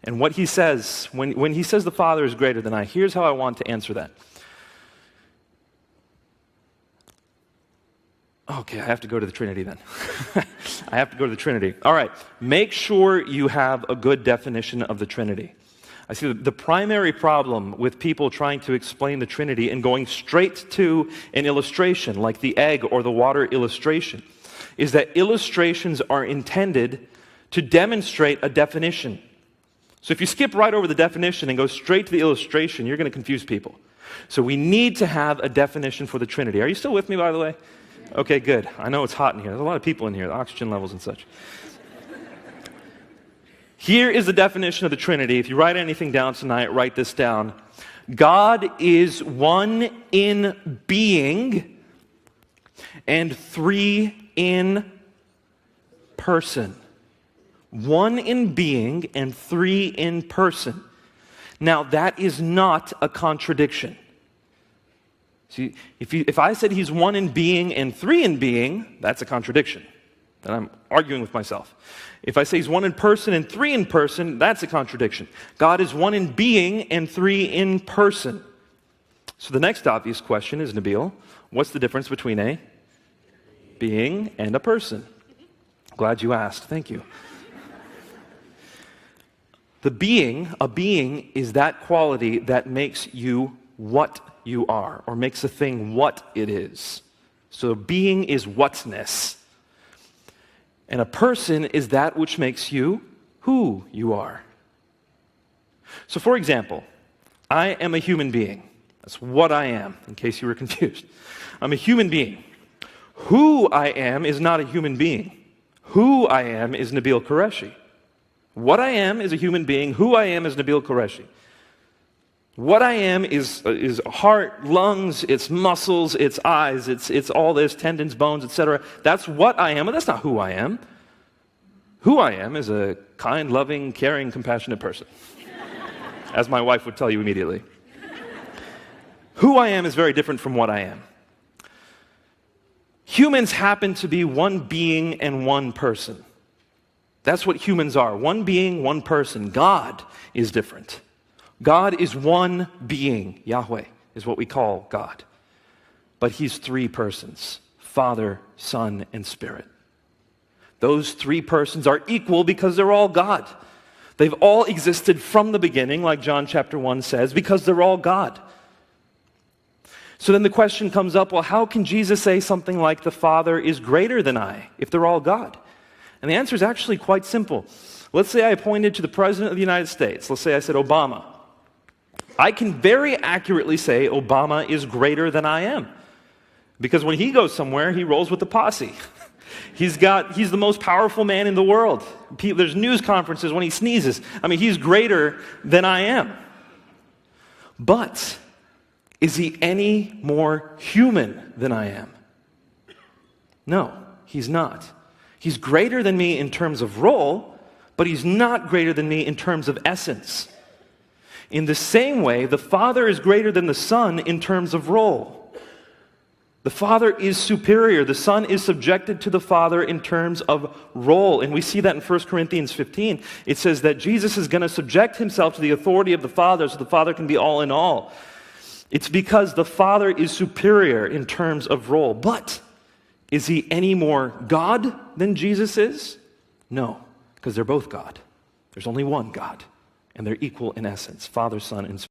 And what he says, when he says the Father is greater than I, here's how I want to answer that. Okay, I have to go to the Trinity then. I have to go to the Trinity. All right, make sure you have a good definition of the Trinity. I see the primary problem with people trying to explain the Trinity and going straight to an illustration, like the egg or the water illustration, is that illustrations are intended to demonstrate a definition. So if you skip right over the definition and go straight to the illustration, you're going to confuse people. So we need to have a definition for the Trinity. Are you still with me, by the way? Okay, good. I know it's hot in here. There's a lot of people in here, the oxygen levels and such. Here is the definition of the Trinity. If you write anything down tonight, write this down. God is one in being and three in person. One in being and three in person. Now, that is not a contradiction. See, if I said he's one in being and three in being, that's a contradiction. Then I'm arguing with myself. If I say he's one in person and three in person, that's a contradiction. God is one in being and three in person. So the next obvious question is, Nabeel, what's the difference between a being and a person? Glad you asked. Thank you. A being is that quality that makes you what you are, or makes a thing what it is. So being is whatness. And a person is that which makes you who you are. So for example, I am a human being. That's what I am, in case you were confused. I'm a human being. Who I am is not a human being. Who I am is Nabeel Qureshi. What I am is a human being. Who I am is Nabeel Qureshi. What I am is heart, lungs, it's muscles, it's eyes, it's all this, tendons, bones, etc. That's what I am, but that's not who I am. Who I am is a kind, loving, caring, compassionate person. As my wife would tell you immediately. Who I am is very different from what I am. Humans happen to be one being and one person. That's what humans are. One being, one person. God is different. God is one being. Yahweh is what we call God. But he's three persons. Father, Son, and Spirit. Those three persons are equal because they're all God. They've all existed from the beginning, like John chapter 1 says, because they're all God. So then the question comes up, well, how can Jesus say something like the Father is greater than I if they're all God? And the answer is actually quite simple. Let's say I pointed to the President of the United States. Let's say I said Obama. I can very accurately say Obama is greater than I am. Because when he goes somewhere, he rolls with the posse. He's the most powerful man in the world. There's news conferences when he sneezes. I mean, he's greater than I am. But is he any more human than I am? No, he's not. He's greater than me in terms of role, but he's not greater than me in terms of essence. In the same way, the Father is greater than the Son in terms of role. The Father is superior. The Son is subjected to the Father in terms of role. And we see that in 1 Corinthians 15. It says that Jesus is going to subject himself to the authority of the Father so the Father can be all in all. It's because the Father is superior in terms of role. But is he any more God than Jesus is? No, because they're both God. There's only one God, and they're equal in essence, Father, Son, and Spirit.